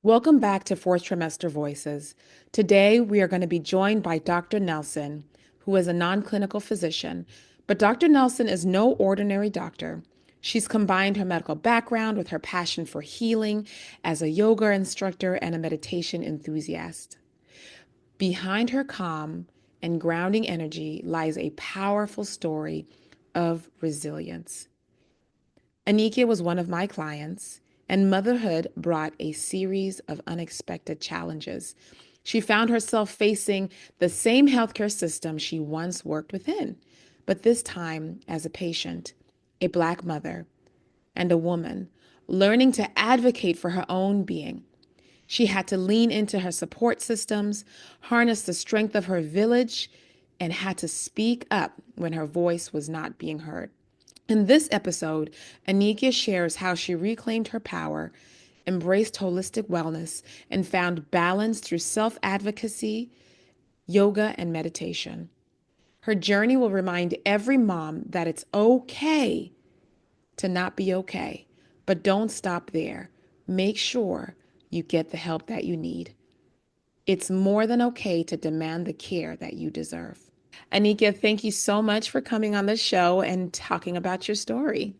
Welcome back to Fourth Trimester Voices. Today, we are going to be joined by Dr. Nelson, who is a non-clinical physician. But Dr. Nelson is no ordinary doctor. She's combined her medical background with her passion for healing as a yoga instructor and a meditation enthusiast. Behind her calm and grounding energy lies a powerful story of resilience. Anikia was one of my clients, and motherhood brought a series of unexpected challenges. She found herself facing the same healthcare system she once worked within, but this time as a patient, a Black mother, and a woman, learning to advocate for her own being. She had to lean into her support systems, harness the strength of her village, and had to speak up when her voice was not being heard. In this episode, Anikia shares how she reclaimed her power, embraced holistic wellness, and found balance through self advocacy, yoga, and meditation. Her journey will remind every mom that it's okay to not be okay, but don't stop there. Make sure you get the help that you need. It's more than okay to demand the care that you deserve. Anikia, thank you so much for coming on the show and talking about your story.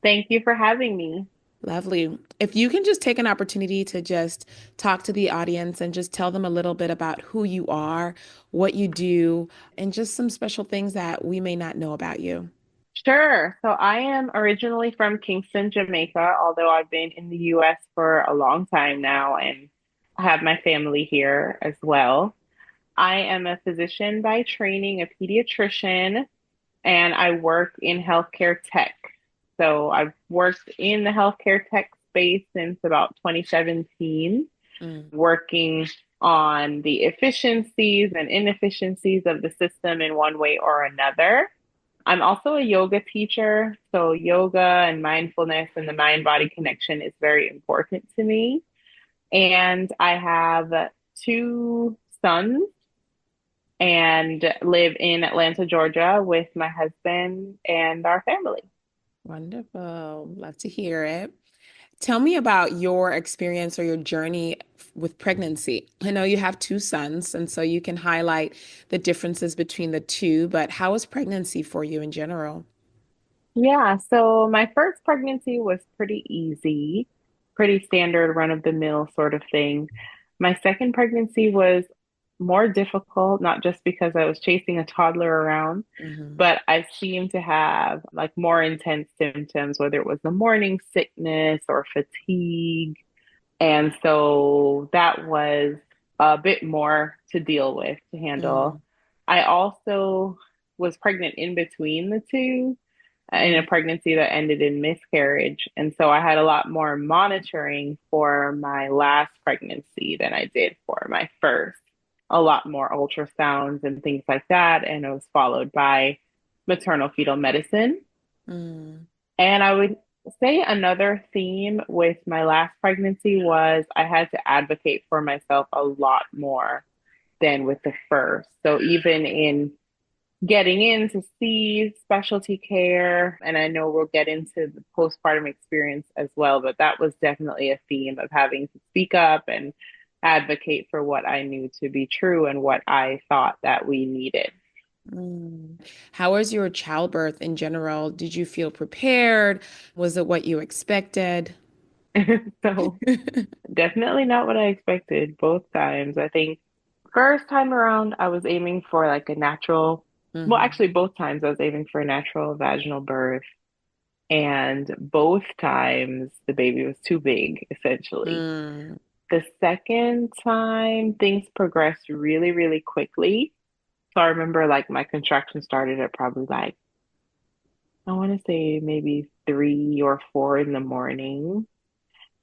Thank you for having me. Lovely. If you can just take an opportunity to just talk to the audience and just tell them a little bit about who you are, what you do, and just some special things that we may not know about you. Sure. So I am originally from Kingston, Jamaica, although I've been in the US for a long time now and I have my family here as well. I am a physician by training, a pediatrician, and I work in healthcare tech. So I've worked in the healthcare tech space since about 2017, Mm. working on the efficiencies and inefficiencies of the system in one way or another. I'm also a yoga teacher, so yoga and mindfulness and the mind body connection is very important to me. And I have two sons and live in Atlanta, Georgia with my husband and our family. Wonderful. Love to hear it. Tell me about your experience or your journey with pregnancy. I know you have two sons, and so you can highlight the differences between the two, but how was pregnancy for you in general? Yeah, so my first pregnancy was pretty easy, pretty standard run of the mill sort of thing. My second pregnancy was more difficult, not just because I was chasing a toddler around, Hmm. but I seemed to have like more intense symptoms, whether it was the morning sickness or fatigue. And so that was a bit more to deal with, to handle. Mm. I also was pregnant in between the two in a Mm. pregnancy that ended in miscarriage. And so I had a lot more monitoring for my last pregnancy than I did for my first. A lot more ultrasounds and things like that. And it was followed by maternal fetal medicine. Mm. And I would say another theme with my last pregnancy was I had to advocate for myself a lot more than with the first. So even in getting in to see specialty care. And I know we'll get into the postpartum experience as well, but that was definitely a theme of having to speak up and advocate for what I knew to be true and what I thought that we needed. Mm. How was your childbirth in general? Did you feel prepared? Was it what you expected? So definitely not what I expected both times. I think first time around, I was aiming for like a natural, well, Hmm. actually, both times I was aiming for a natural vaginal birth. And both times the baby was too big, essentially. Mm. The second time, things progressed really, really quickly. So I remember like my contraction started at probably like, I want to say maybe 3 or 4 in the morning.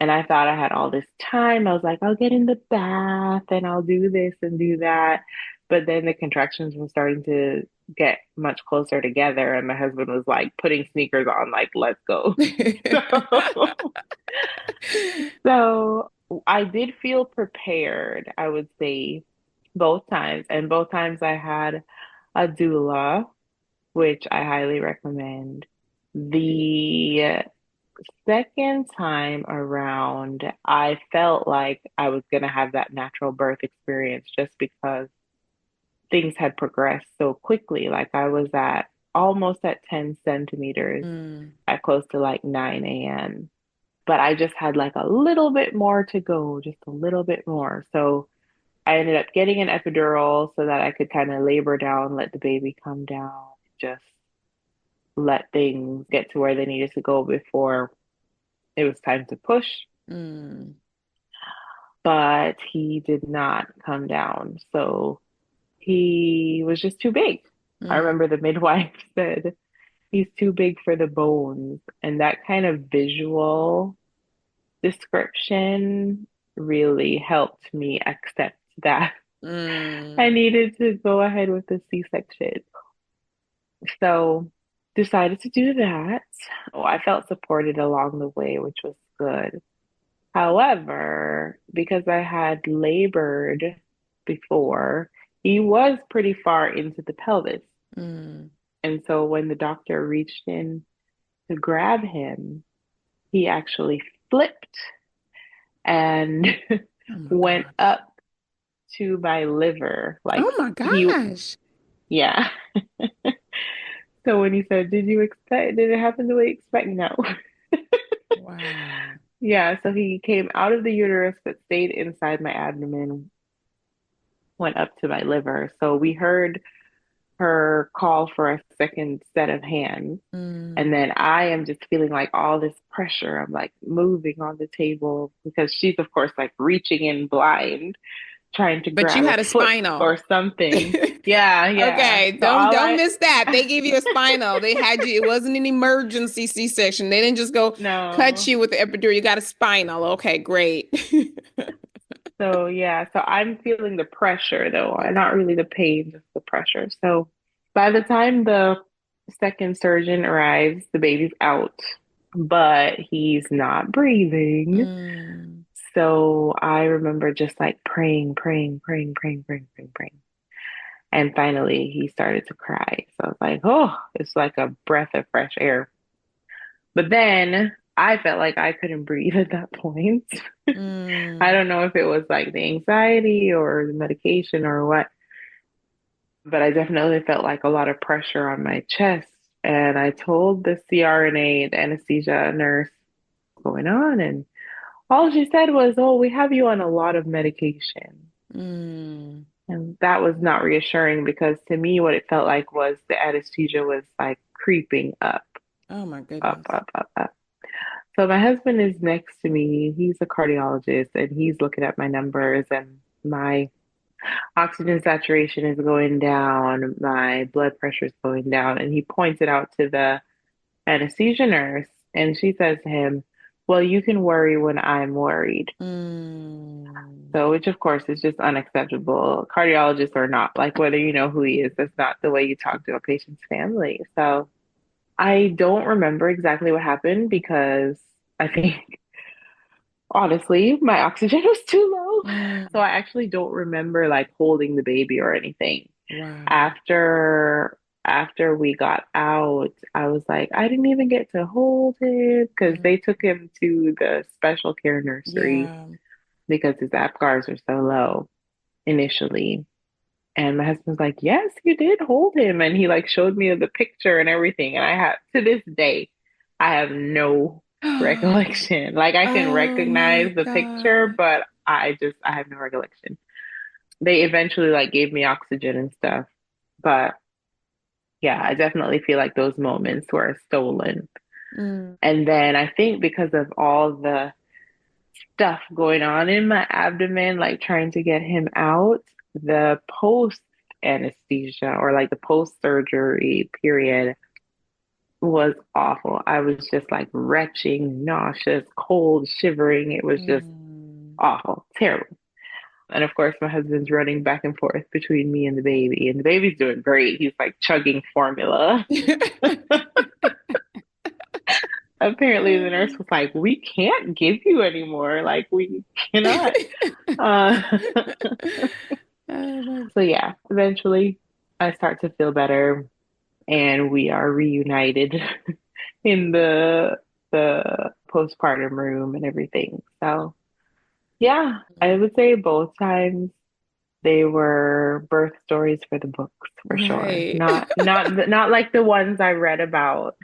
And I thought I had all this time. I was like, I'll get in the bath and I'll do this and do that. But then the contractions were starting to get much closer together. And my husband was like putting sneakers on, like, let's go. So, so I did feel prepared, I would say, both times. And both times I had a doula, which I highly recommend. The Second time around, I felt like I was going to have that natural birth experience just because things had progressed so quickly. Like I was at almost at 10 centimeters Mm, at close to like 9 a.m. But I just had like a little bit more to go, just a little bit more. So I ended up getting an epidural so that I could kind of labor down, let the baby come down, just let things get to where they needed to go before it was time to push. mm, But he did not come down. So he was just too big. I mm, remember the midwife said, he's too big for the bones. And that kind of visual description really helped me accept that I mm, needed to go ahead with the C-section. So decided to do that. Oh, I felt supported along the way, which was good. However, because I had labored before, he was pretty far into the pelvis. mm. And so when the doctor reached in to grab him, he actually flipped and Oh my went gosh. up to my liver. Oh Like my he, gosh. yeah. So when he said, did it happen the way you expect? No. Wow. Yeah, so he came out of the uterus but stayed inside my abdomen, went up to my liver. So we heard her call for a second set of hands. And Mm. then I am just feeling like all this pressure. I'm like moving on the table because she's, of course, like reaching in blind, trying to But grab you a had a foot spinal. or something. Yeah, yeah. Okay, So don't miss that. They gave you a spinal. They had you, it wasn't an emergency C-section. They didn't just go cut no. you with the epidural. You got a spinal. Okay, great. So yeah, so I'm feeling the pressure though, and Okay. not really the pain, just the pressure. So by the time the second surgeon arrives, the baby's out, but he's not breathing. Mm, So I remember just like praying, praying, praying, praying, praying, praying, praying. And finally he started to cry. So I was like, oh, it's like a breath of fresh air. But then I felt like I couldn't breathe at that point. I mm. don't know if it was like the anxiety or the medication or what, but I definitely felt like a lot of pressure on my chest. And I told the CRNA, the anesthesia nurse, what's going on. And all she said was, oh, we have you on a lot of medication. Mm. And that was not reassuring because to me, what it felt like was the anesthesia was like creeping up, Oh my up, goodness. up, up, up. So my husband is next to me. He's a cardiologist and he's looking at my numbers and my oxygen saturation is going down, my blood pressure is going down. And he points it out to the anesthesia nurse and she says to him, well, you can worry when I'm worried. Mm. So, which of course is just unacceptable, cardiologists or not, like whether you know who he is, that's not the way you talk to a patient's family. So, I don't remember exactly what happened because I think honestly, my oxygen was too low. So, Mm. I actually don't remember like holding the baby or anything. Wow. After we got out, I was like, I didn't even get to hold him because Mm. they took him to the special care nursery Yeah. because his APGARs are so low initially. And my husband's like, yes, you did hold him. And he like showed me the picture and everything. And I have, to this day, I have no recollection. Like I can Oh my recognize the picture, God. but I have no recollection. They eventually like gave me oxygen and stuff. But yeah, I definitely feel like those moments were stolen. Mm. And then I think because of all the stuff going on in my abdomen, like trying to get him out, the post anesthesia or like the post surgery period was awful. I was just like retching, nauseous, cold, shivering. It was just Mm. awful, terrible. And of course, my husband's running back and forth between me and the baby's doing great. He's like chugging formula. Apparently, the nurse was like, "We can't give you anymore. Like, we cannot." Uh, Oh my. so yeah, eventually I start to feel better and we are reunited in the the postpartum room and everything. So yeah, I would say both times they were birth stories for the books for sure. Right. Not like the ones I read about.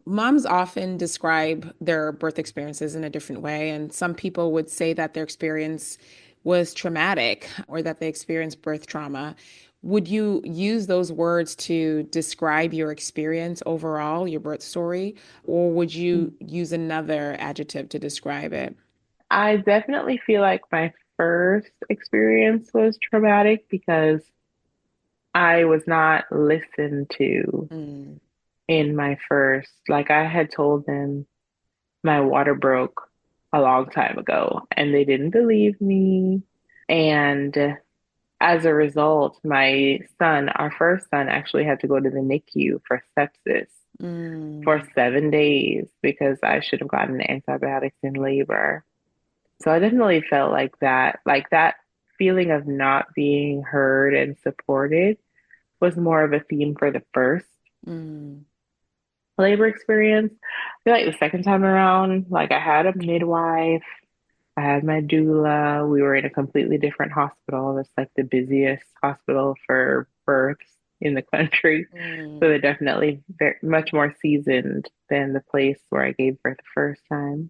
Moms often describe their birth experiences in a different way, and some people would say that their experience was traumatic or that they experienced birth trauma. Would you use those words to describe your experience overall, your birth story, or would you use another adjective to describe it? I definitely feel like my first experience was traumatic because I was not listened to Mm, in my first. Like I had told them my water broke a long time ago and they didn't believe me. And as a result, my son, our first son, actually had to go to the NICU for sepsis for mm, 7 days because I should have gotten antibiotics in labor. So I definitely felt like that feeling of not being heard and supported was more of a theme for the first mm, labor experience. I feel like the second time around, like I had a midwife, I had my doula. We were in a completely different hospital. That's like the busiest hospital for births in the country. So mm. they're definitely very much more seasoned than the place where I gave birth the first time.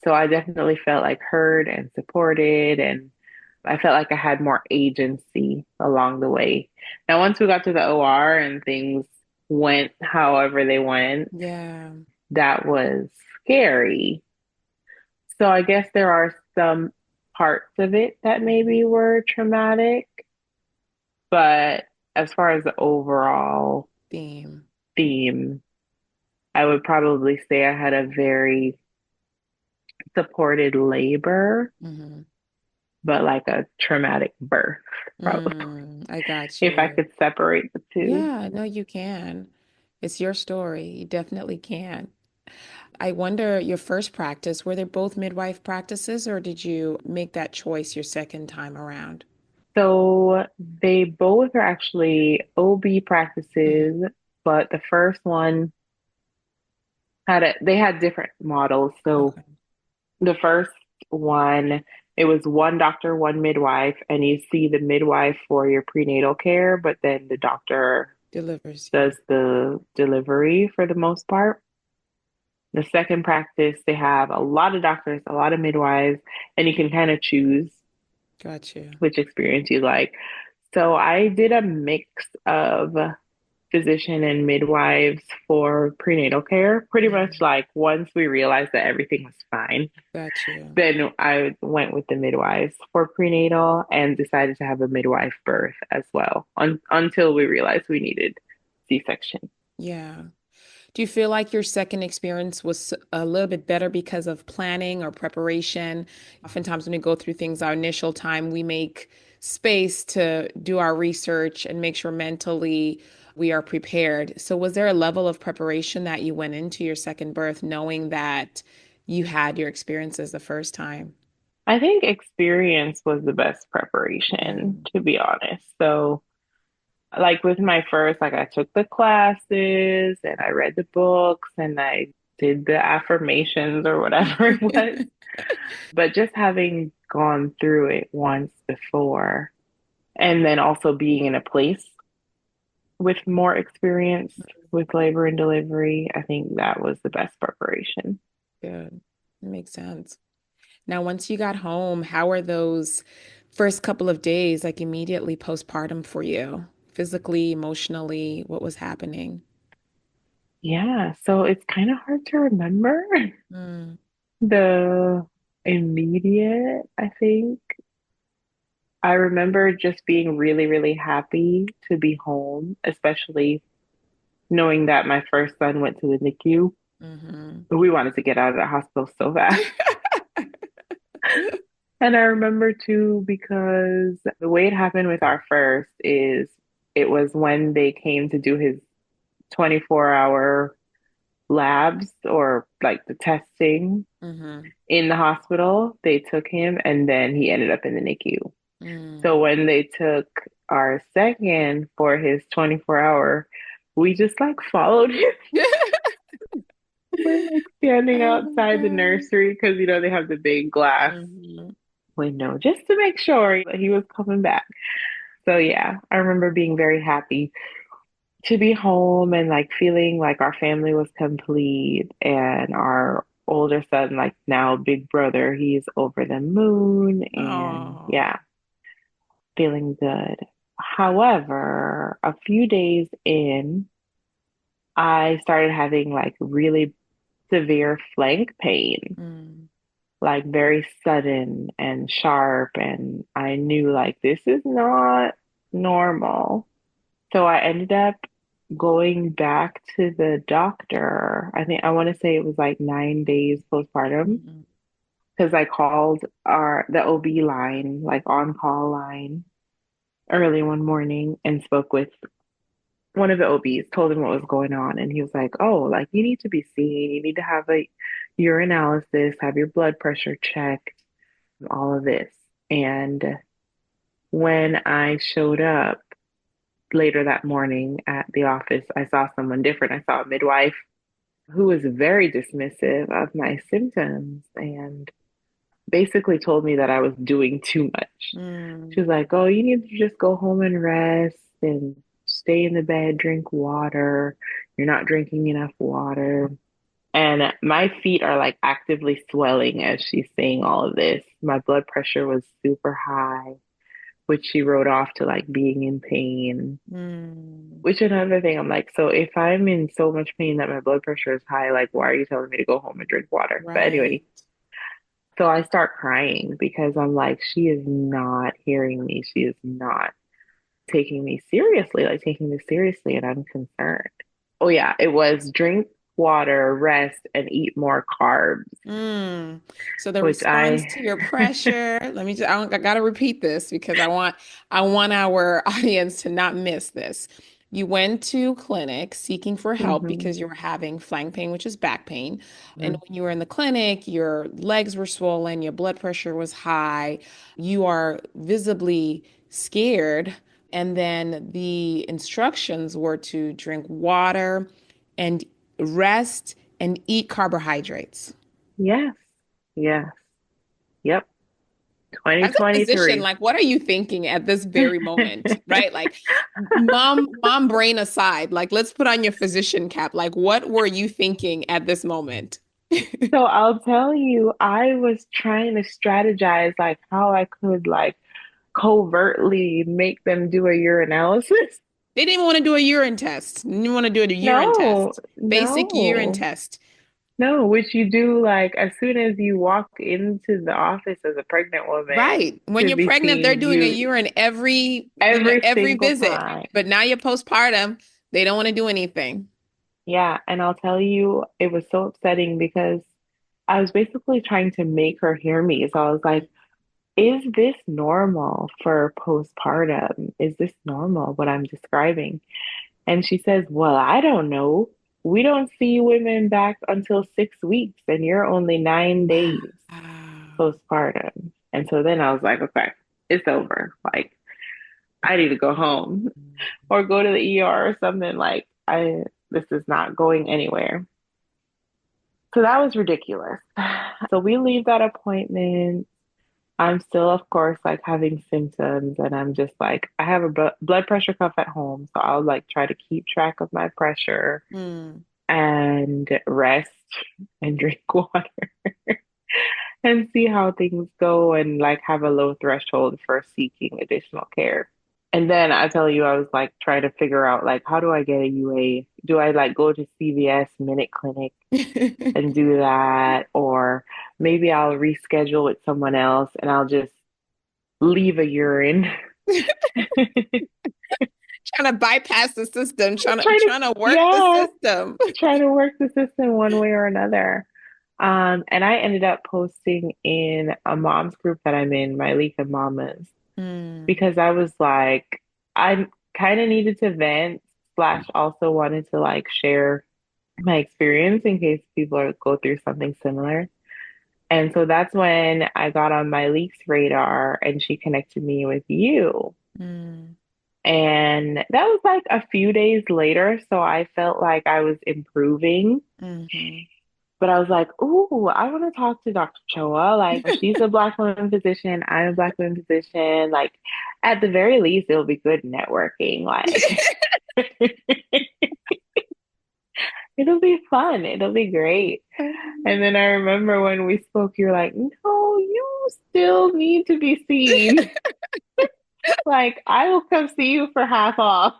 So I definitely felt like heard and supported, and I felt like I had more agency along the way. Now, once we got to the OR and things went however they went, Yeah, that was scary. So I guess there are some parts of it that maybe were traumatic, but as far as the overall theme. theme, I would probably say I had a very supported labor, Hmm. but like a traumatic birth, probably, I got if I you. could separate the two. Yeah, no, you can. It's your story. You definitely can. I wonder, your first practice, were they both midwife practices or did you make that choice your second time around? So they both are actually OB Hmm. practices, but the first one they had different models. So Okay. the first one, it was one doctor, one midwife, and you see the midwife for your prenatal care, but then the doctor Delivers you. does the delivery for the most part. The second practice, they have a lot of doctors, a lot of midwives, and you can kind of choose Got you. which experience you like. So I did a mix of physician and midwives for prenatal care. Pretty much Hmm. like once we realized that everything was fine, Got you. then I went with the midwives for prenatal and decided to have a midwife birth as well until we realized we needed C-section. Yeah. Do you feel like your second experience was a little bit better because of planning or preparation? Oftentimes, when we go through things, our initial time, we make space to do our research and make sure mentally we are prepared. So, was there a level of preparation that you went into your second birth knowing that you had your experiences the first time? I think experience was the best preparation, Mm, to be honest. So, like with my first, like I took the classes and I read the books and I did the affirmations or whatever it was. But just having gone through it once before, and then also being in a place with more experience with labor and delivery, I think that was the best preparation. good. Makes sense. Now, once you got home, how were those first couple of days, like immediately postpartum for you? Physically, emotionally, what was happening? Yeah, so it's kind of hard to remember Mm, the immediate, I think. I remember just being really, really happy to be home, especially knowing that my first son went to the NICU. hmm. We wanted to get out of the hospital so bad. And I remember too, because the way it happened with our first is it was when they came to do his 24-hour labs or like the testing Hmm. in the hospital. They took him and then he ended up in the NICU. Mm. So when they took our second for his 24-hour, we just like followed him. We're like standing Oh my outside the God. nursery because they have the big glass Mhm. window just to make sure that he was coming back. So yeah, I remember being very happy to be home and like feeling like our family was complete and our older son, like now big brother, he's over the moon and Oh. yeah, feeling good. However, a few days in, I started having like really severe flank pain, Mm. like very sudden and sharp. And I knew like this is not normal. So I ended up going back to the doctor. I want to say it was like 9 days postpartum Mhm. because I called the OB line, like on call line, early one morning and spoke with one of the OBs, told him what was going on, and he was like, "Oh, like you need to be seen. You need to have a urinalysis, have your blood pressure checked, all of this." And when I showed up later that morning at the office, I saw someone different. I saw a midwife who was very dismissive of my symptoms and basically told me that I was doing too much. She Mm. was like, "Oh, you need to just go home and rest and stay in the bed, drink water. You're not drinking enough water." And my feet are like actively swelling as she's saying all of this. My blood pressure was super high, which she wrote off to like being in pain. Mm. Which another thing, I'm like, so if I'm in so much pain that my blood pressure is high, like, why are you telling me to go home and drink water? But Right. anyway, so I start crying because I'm like, she is not hearing me. She is not taking me seriously, like taking this seriously, and I'm concerned. Oh yeah, it was drink water, rest, and eat more carbs, Mm. So the which response I to your pressure, let me just, I gotta repeat this because I want our audience to not miss this. You went to clinic seeking for help hmm because you were having flank pain, which is back pain. And hmm when you were in the clinic, your legs were swollen, your blood pressure was high, you are visibly scared. And then the instructions were to drink water and rest and eat carbohydrates. yes, yes, yep, As a physician, 2023. like, what are you thinking at this very moment, right? Like, mom brain aside, like, let's put on your physician cap. Like, what were you thinking at this moment? They So I'll tell you, I was trying to strategize like how I could like covertly make them do a urinalysis. didn't even want to do a urine test. Didn't want to do a urine No, test. Basic urine no, test. no, which you do like as soon as you walk into the office as a pregnant woman Right. When to you're be pregnant, they're seen, doing a you urine every, every every single visit. time. But now you're postpartum, they don't want to do anything. Yeah, and I'll tell you, it was so upsetting because I was basically trying to make her hear me. So I was like, is this normal for postpartum? Is this normal, what I'm describing? And she says, well, I don't know. We don't see women back until 6 weeks, and you're only 9 days Wow. postpartum. And so then I was like, okay, it's over. Like, I need to go home or go to the ER or something. Like, this is not going anywhere. So that was ridiculous. So we leave that appointment. I'm still, of course, like having symptoms, and I'm just like, I have a blood pressure cuff at home, so I'll like try to keep track of my pressure Hmm. and rest and drink water and see how things go and like have a low threshold for seeking additional care. And then I tell you, I was like trying to figure out like, how do I get a UA? Do I like go to CVS Minute Clinic and do that? Or maybe I'll reschedule with someone else and I'll just leave a urine. Trying to bypass the system, Trying to, trying to work the yeah, system. trying to work the system one way or another. And I ended up posting in a mom's group that I'm in, my League of Mamas, Mm, because I was like, I kind of needed to vent, slash also wanted to like share my experience in case people are go through something similar. And so that's when I got on my leak's radar and she connected me with you. mm, And that was like a few days later. So I felt like I was improving. hmm But I was like, ooh, I want to talk to Dr. Choa. Like, she's a Black woman physician. I'm a Black woman physician. Like, at the very least, it'll be good networking. Like, it'll be fun. It'll be great. And then I remember when we spoke, you were like, no, you still need to be seen. Like, I will come see you for half off.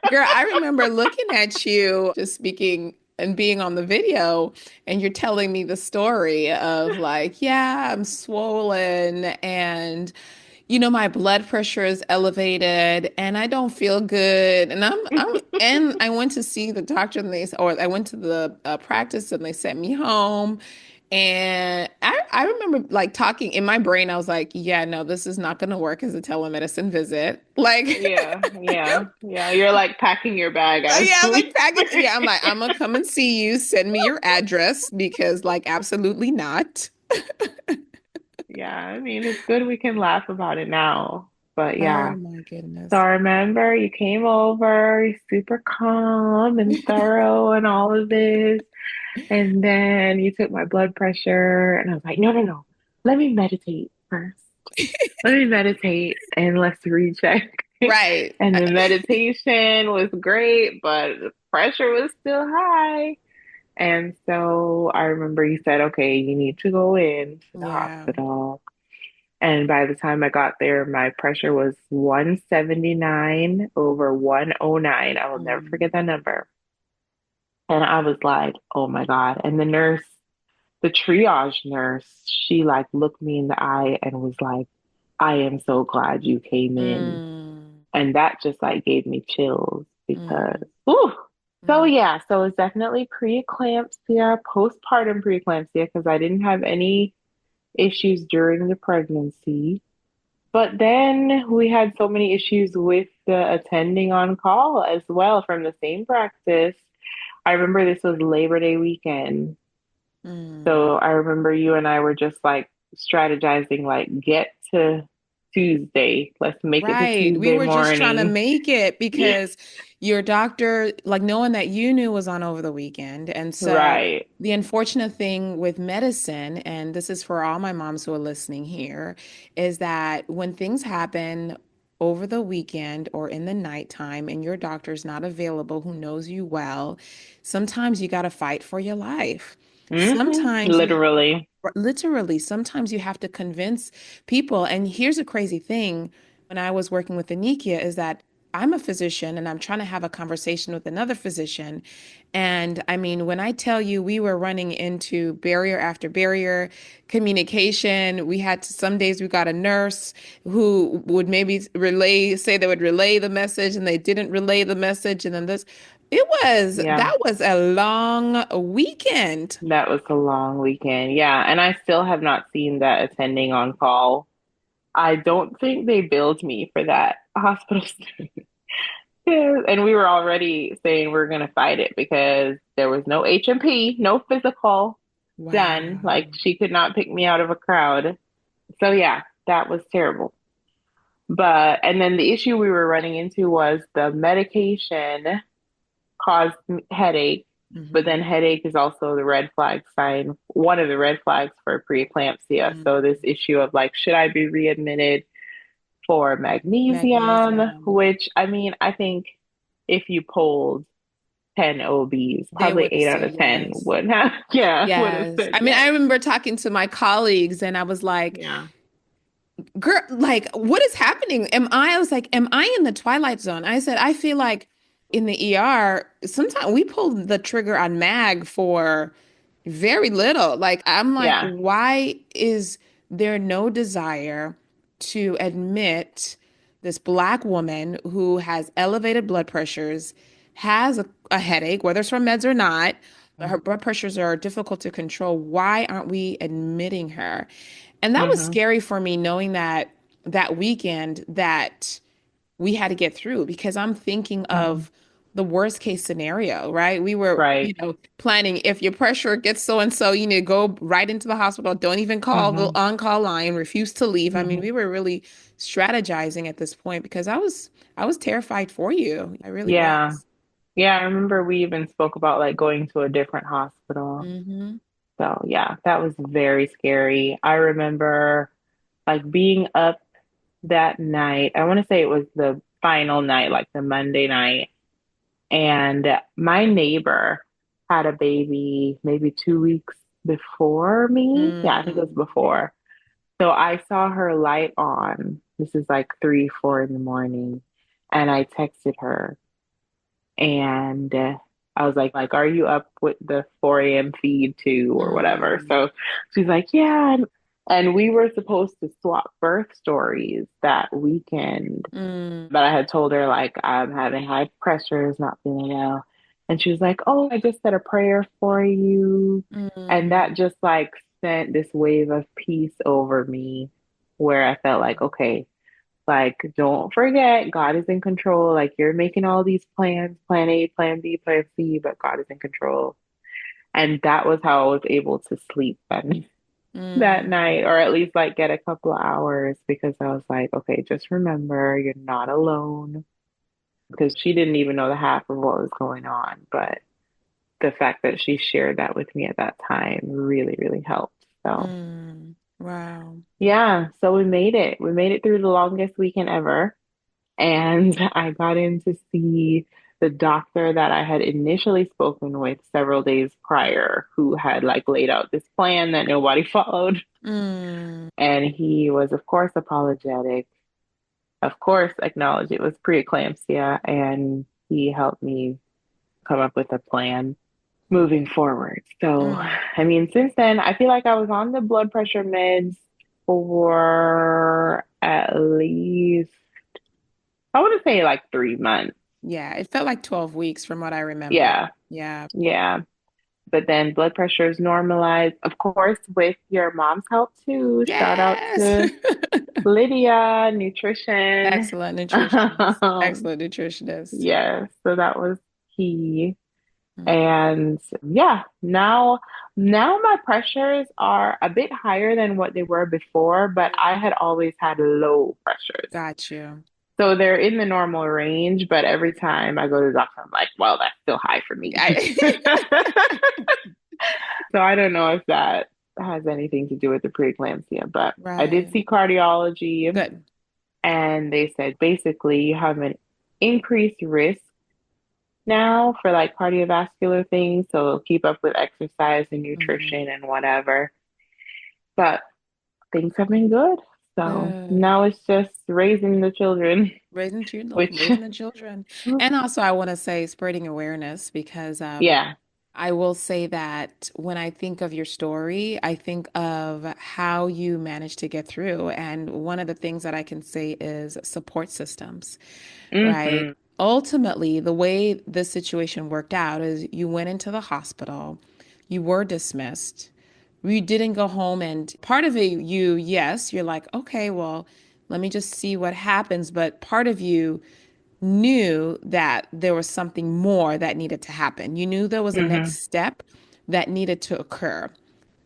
Girl, I remember looking at you just speaking and being on the video, and you're telling me the story of like, yeah, I'm swollen and my blood pressure is elevated and I don't feel good. And and I went to see the doctor and or I went to the practice and they sent me home. And I remember like talking in my brain, I was like, yeah, no, this is not going to work as a telemedicine visit. Like, Yeah, yeah, yeah. You're like packing your bag as yeah, I'm like we packing. speak. Yeah, I'm like, I'm gonna come and see you. Send me your address because, like, absolutely not. Yeah, I mean, it's good we can laugh about it now. But Oh yeah. my So goodness. I remember you came over, you're super calm and thorough and all of this. And then you took my blood pressure, and I was like, no, no, no. Let me meditate first. Let me meditate and let's recheck. Right. And the meditation was great, but the pressure was still high. And so I remember you said, okay, you need to go in to the Yeah. hospital. And by the time I got there, my pressure was 179 over 109. I will never Mm, forget that number. And I was like, oh my God. And the triage nurse, she like looked me in the eye and was like, I am so glad you came in. mm, And that just like gave me chills because, mm, ooh. So mm, yeah, so it's definitely preeclampsia, postpartum preeclampsia, because I didn't have any issues during the pregnancy. But then we had so many issues with the attending on call as well from the same practice. I remember this was Labor Day weekend. mm. So I remember you and I were just like strategizing, like, get to Tuesday. Let's make it to Right. We Tuesday were just trying to morning. make it because your doctor, like knowing that you knew was on over the weekend. And so Right. the unfortunate thing with medicine, and this is for all my moms who are listening here, is that when things happen over the weekend or in the nighttime and your doctor's not available who knows you well, sometimes you got to fight for your life. Sometimes you Literally. literally, sometimes you have to convince people. And here's a crazy thing. When I was working with Anikia, is that I'm a physician and I'm trying to have a conversation with another physician. And I mean, when I tell you we were running into barrier after barrier communication, some days we got a nurse who would maybe say they would relay the message and they didn't relay the message. And then Yeah. that was a long weekend. That was a long weekend. Yeah. And I still have not seen that attending on call. I don't think they billed me for that hospital stay. Yeah, and we were already saying we're gonna fight it because there was no H&P, no physical done. Like Wow. she could not pick me out of a crowd. So yeah, that was terrible. And then the issue we were running into was the medication caused headache, but then Hmm. headache is also the red flag sign, one of the red flags for preeclampsia. So this issue of like, should I be readmitted for magnesium? Magnesium. Which I mean, I think if you polled 10 OBs, They probably would eight out say of 10 yes. would have, yeah, would have Yes. said I mean, yes. I remember talking to my colleagues and I was like, Yeah. girl, like, what is happening? I was like, am I in the twilight zone? I said, I feel like in the ER, sometimes we pull the trigger on mag for very little. Like, I'm like, Yeah. why is there no desire to admit this Black woman who has elevated blood pressures, has a headache, whether it's from meds or not? Her blood pressures are difficult to control. Why aren't we admitting her? And that was Mm-hmm. scary for me knowing that weekend that we had to get through because I'm thinking Mm-hmm. of the worst case scenario, right? We were, Right. planning if your pressure gets so and so, you need to go right into the hospital. Don't even call the Mm-hmm. on-call line, refuse to leave. I mean, Mm-hmm. we were really strategizing at this point because I was terrified for you. I really Yeah. was. Yeah, I remember we even spoke about like going to a different hospital. Mm-hmm. So yeah, that was very scary. I remember like being up that night. I want to say it was the final night, like the Monday night. And my neighbor had a baby maybe 2 weeks before me. Yeah, I think it was Mm, before. So I saw her light on. This is like 3, 4 in the morning. And I texted her and I was like, are you up with the 4 a.m. feed too or whatever? mm, So she's like, yeah. And we were supposed to swap birth stories that weekend. mm, But I had told her like I'm having high pressures, not feeling well. And she was like, oh, I just said a prayer for you. And mm, that just like sent this wave of peace over me where I felt like, okay, like don't forget, God is in control. Like you're making all these plans, plan A, plan B, plan C, but God is in control. And that was how I was able to sleep then that night, mm, or at least like get a couple of hours because I was like, okay, just remember you're not alone because she didn't even know the half of what was going on. But the fact that she shared that with me at that time really, really helped. So, mm. Wow. yeah, so we made it. We made it through the longest weekend ever. And I got in to see the doctor that I had initially spoken with several days prior, who had like laid out this plan that nobody followed. Mm, And he was, of course, apologetic, of course, acknowledged it was preeclampsia, and he helped me come up with a plan moving forward. So, mm. I mean, since then, I feel like I was on the blood pressure meds for at least, I want to say like 3 months. Yeah, it felt like 12 weeks from what I remember. Yeah, Yeah. yeah. But then blood pressure is normalized, of course, with your mom's help too. Shout out Yes. to Lydia, nutrition. Excellent nutritionist. Excellent nutritionist. Yeah, so that was key. Mm, And yeah, now my pressures are a bit higher than what they were before, but I had always had low pressures. got you. So they're in the normal range, but every time I go to the doctor, I'm like, well, that's still high for me. So I don't know if that has anything to do with the preeclampsia, but I did Right. see cardiology Good. and they said basically you have an increased risk now for like cardiovascular things. So keep up with exercise and Hmm. nutrition and whatever. But things have been good. So Good. now it's just raising the children, which, Raising the children. And also I want to say spreading awareness because yeah. I will say that when I think of your story, I think of how you managed to get through. And one of the things that I can say is support systems, right? Hmm. Ultimately, the way this situation worked out is you went into the hospital, you were dismissed, you didn't go home, and part of it, yes, you're like, okay, well, let me just see what happens. But part of you knew that there was something more that needed to happen. You knew there was a Hmm. next step that needed to occur.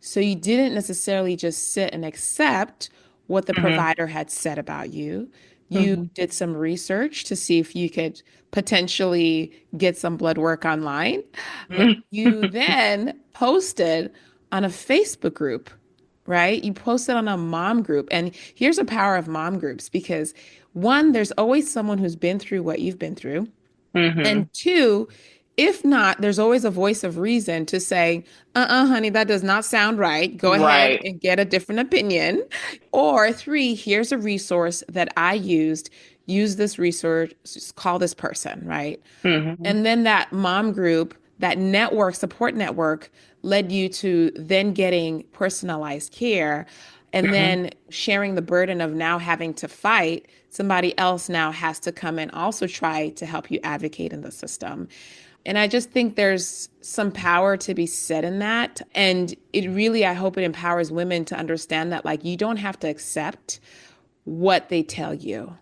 So you didn't necessarily just sit and accept what the Hmm. provider had said about you. You Hmm. did some research to see if you could potentially get some blood work online. You then posted on a Facebook group, right? You posted on a mom group. And here's the power of mom groups because one, there's always someone who's been through what you've been through. Hmm. And two, if not, there's always a voice of reason to say, honey, that does not sound right. Go ahead Right. and get a different opinion. Or three, here's a resource that I used. Use this resource, call this person, right? Hmm. And then that mom group, that network, support network, led you to then getting personalized care and Hmm. then sharing the burden of now having to fight. Somebody else now has to come and also try to help you advocate in the system. And I just think there's some power to be said in that. And it really, I hope it empowers women to understand that, like, you don't have to accept what they tell you.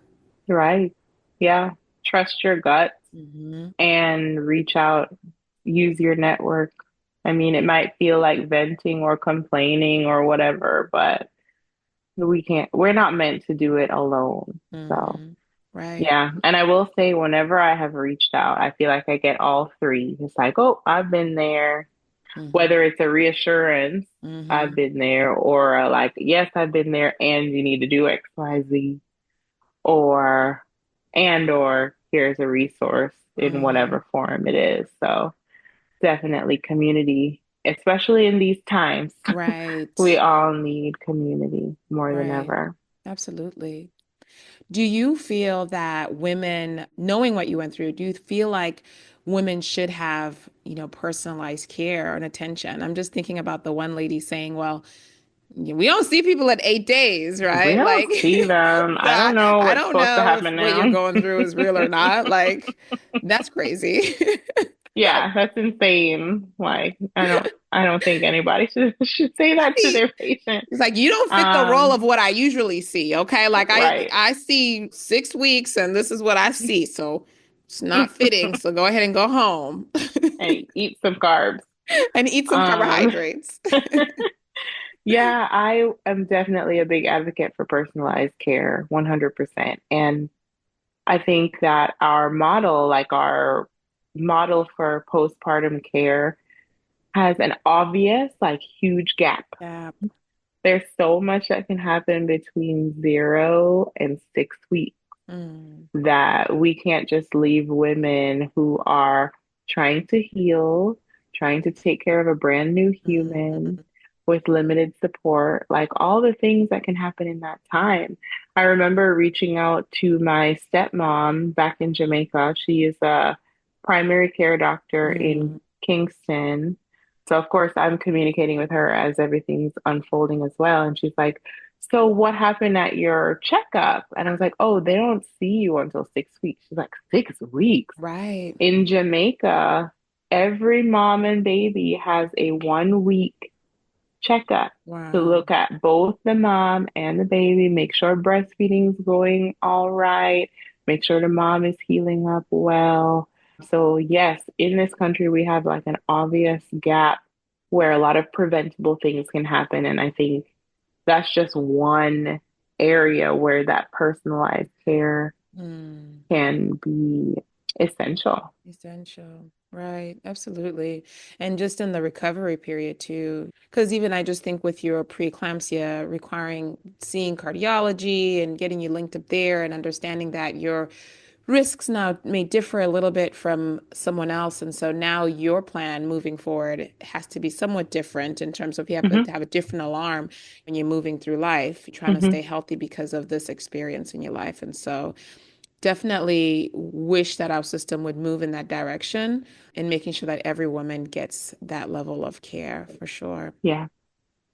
Right. Yeah. Trust your gut Hmm. and reach out, use your network. I mean, it might feel like venting or complaining or whatever, but we're not meant to do it alone. So Hmm. Right. Yeah. And I will say, whenever I have reached out, I feel like I get all three. It's like, oh, I've been there. Mm-hmm. Whether it's a reassurance, I've Mm-hmm. been there, or like, yes, I've been there and you need to do X, Y, Z, or, or here's a resource in Mm-hmm. whatever form it is. So definitely community, especially in these times. We Right. all need community more than Right. ever. Absolutely. Do you feel that women, knowing what you went through, do you feel like women should have, personalized care and attention? I'm just thinking about the one lady saying, well, we don't see people at 8 days, We right? don't Like, see them. so I don't I, know I what's don't supposed to know if happen what you're now. going through is real or not. Like, that's crazy. Yeah, that's insane. Like, I don't think anybody should say I that to mean, their patient. it's like you don't fit the role Um, of what I usually see, okay? Like I right. I see 6 weeks and this is what I see. So it's not fitting. So go ahead and go home And eat some carbs. and eat some Um, carbohydrates. yeah, I am definitely a big advocate for personalized care, 100%. And I think that our model for postpartum care has an obvious, like, huge gap. Yeah. There's so much that can happen between 0 and 6 weeks Mm, that we can't just leave women who are trying to heal, trying to take care of a brand new human mm, with limited support, like all the things that can happen in that time. I remember reaching out to my stepmom back in Jamaica. She is a primary care doctor in mm, Kingston. So, of course, I'm communicating with her as everything's unfolding as well. And she's like, so what happened at your checkup? And I was like, oh, they don't see you until 6 weeks. She's like, 6 weeks? right. In Jamaica, every mom and baby has a 1 week checkup to Wow. look at both the mom and the baby, make sure breastfeeding is going all right, make sure the mom is healing up well. So, yes, in this country, we have like an obvious gap where a lot of preventable things can happen. And I think that's just one area where that personalized care Mm. can be essential. Essential. Right. Absolutely. And just in the recovery period too, because even I just think with your preeclampsia requiring seeing cardiology and getting you linked up there and understanding that your risks now may differ a little bit from someone else. And so now your plan moving forward has to be somewhat different in terms of you have Hmm. to have a different alarm when you're moving through life, you're trying to Hmm. stay healthy because of this experience in your life. And so definitely wish that our system would move in that direction and making sure that every woman gets that level of care for sure. Yeah,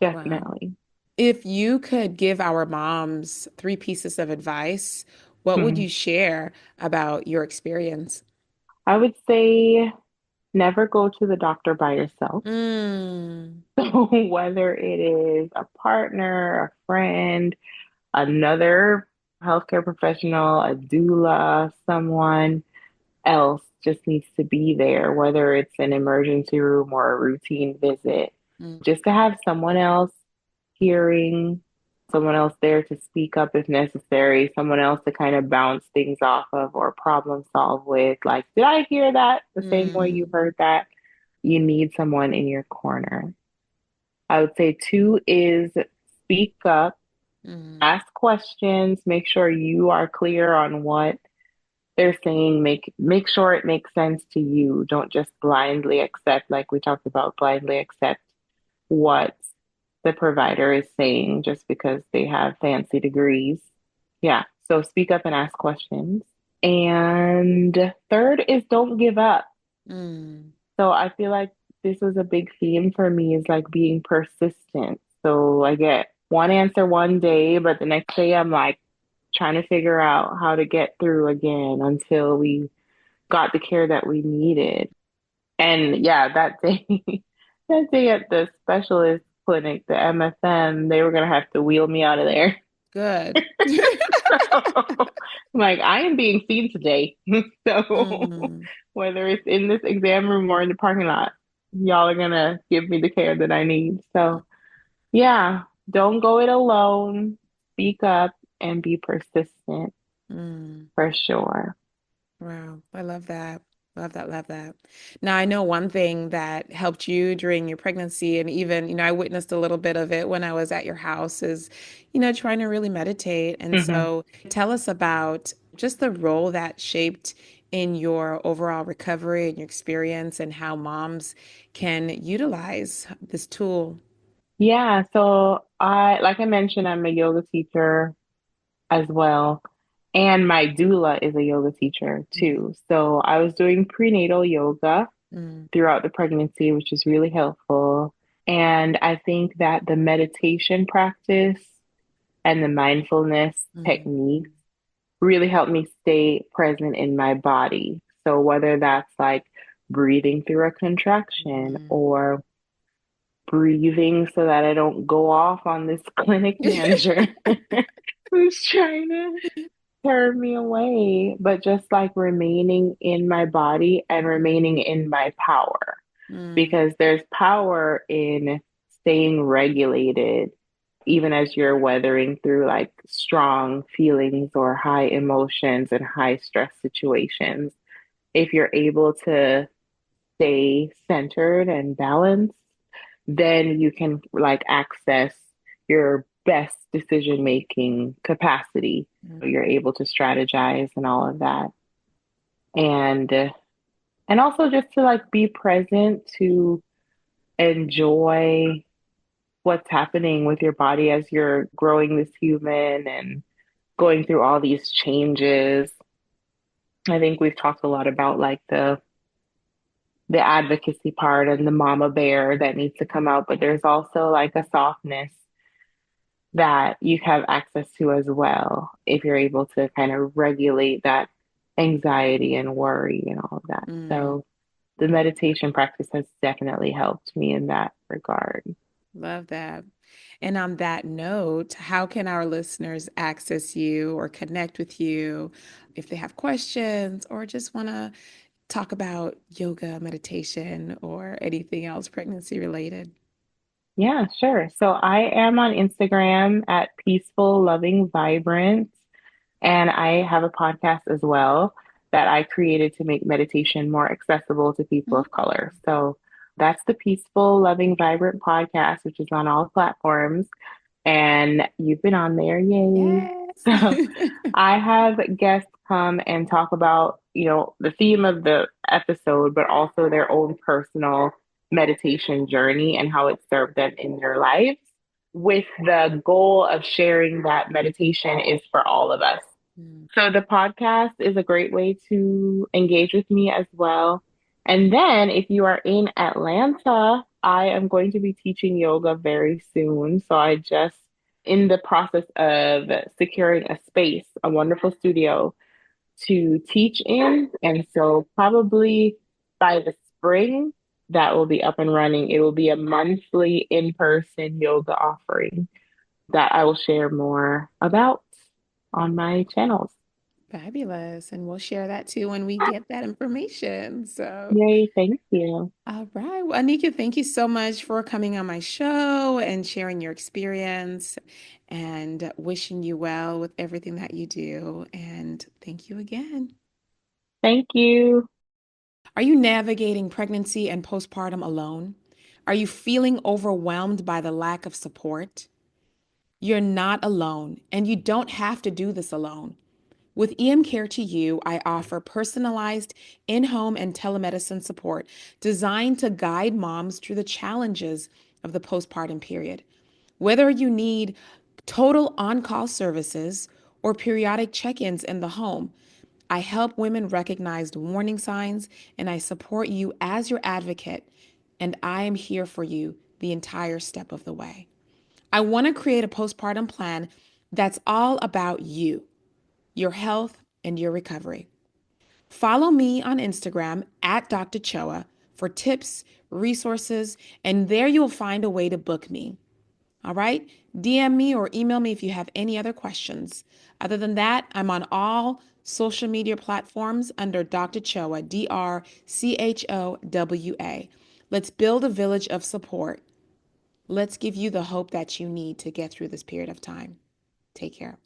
Wow. definitely. If you could give our moms three pieces of advice, what would Hmm. you share about your experience? I would say never go to the doctor by yourself. Mm, So whether it is a partner, a friend, another healthcare professional, a doula, someone else just needs to be there, whether it's an emergency room or a routine visit, mm, just to have someone else hearing, someone else there to speak up if necessary, someone else to kind of bounce things off of or problem solve with. Like, did I hear that the same way you mm, heard that? You need someone in your corner. I would say two is speak up, mm, ask questions, make sure you are clear on what they're saying, make sure it makes sense to you. Don't just blindly accept, like we talked about, blindly accept what the provider is saying just because they have fancy degrees. Yeah. So speak up and ask questions. And third is don't give up. mm, So I feel like this was a big theme for me is like being persistent. So I get one answer one day, but the next day I'm like trying to figure out how to get through again until we got the care that we needed. And yeah, that day, that day at the specialist clinic, the MSM, they were gonna have to wheel me out of there. good. Like, I am being seen today. So Mm, whether it's in this exam room or in the parking lot, y'all are gonna give me the care that I need. So yeah, don't go it alone. Speak up and be persistent. Mm. for sure. Wow, I love that. Love that, love that. Now, I know one thing that helped you during your pregnancy, and even, I witnessed a little bit of it when I was at your house, is, trying to really meditate. And Hmm. so tell us about just the role that shaped in your overall recovery and your experience and how moms can utilize this tool. Yeah, so like I mentioned, I'm a yoga teacher as well. And my doula is a yoga teacher Mm, too. So I was doing prenatal yoga mm, throughout the pregnancy, which is really helpful. And I think that the meditation practice and the mindfulness mm, techniques really helped me stay present in my body. So whether that's like breathing through a contraction mm. or breathing so that I don't go off on this clinic manager who's trying to turn me away, but just like remaining in my body and remaining in my power Mm, because there's power in staying regulated even as you're weathering through like strong feelings or high emotions and high stress situations. If you're able to stay centered and balanced, then you can like access your best decision making capacity. mm, You're able to strategize and all of that. And and also just to like be present to enjoy what's happening with your body as you're growing this human and going through all these changes. I think we've talked a lot about like the advocacy part and the mama bear that needs to come out, but there's also like a softness that you have access to as well if you're able to kind of regulate that anxiety and worry and all of that. mm. So the meditation practice has definitely helped me in that regard. Love that. And on that note, how can our listeners access you or connect with you if they have questions or just want to talk about yoga, meditation, or anything else pregnancy related? Yeah, sure. So I am on Instagram at Peaceful Loving Vibrant, and I have a podcast as well that I created to make meditation more accessible to people Mm. of color. So that's the Peaceful Loving Vibrant podcast, which is on all platforms. And you've been on there, yay. Yes. So I have guests come and talk about, the theme of the episode, but also their own personal meditation journey and how it served them in their lives, with the goal of sharing that meditation is for all of us. Mm. So the podcast is a great way to engage with me as well. And then if you are in Atlanta, I am going to be teaching yoga very soon. So I just in the process of securing a space, a wonderful studio to teach in. And so probably by the spring, that will be up and running. It will be a monthly in-person yoga offering that I will share more about on my channels. Fabulous. And we'll share that too when we get that information. So, Yay, thank you. all right. Well, Anika, thank you so much for coming on my show and sharing your experience and wishing you well with everything that you do. And thank you again. Thank you. Are you navigating pregnancy and postpartum alone? Are you feeling overwhelmed by the lack of support? You're not alone, and you don't have to do this alone. With EM Care to You, I offer personalized in home and telemedicine support designed to guide moms through the challenges of the postpartum period. Whether you need total on call services or periodic check ins in the home, I help women recognize warning signs and I support you as your advocate, and I am here for you the entire step of the way. I want to create a postpartum plan that's all about you, your health, and your recovery. Follow me on Instagram at Dr. Choa for tips, resources, and there you'll find a way to book me. All right? DM me or email me if you have any other questions. Other than that, I'm on all social media platforms under Dr. Choa, DrChowa. Let's build a village of support. Let's give you the hope that you need to get through this period of time. Take care.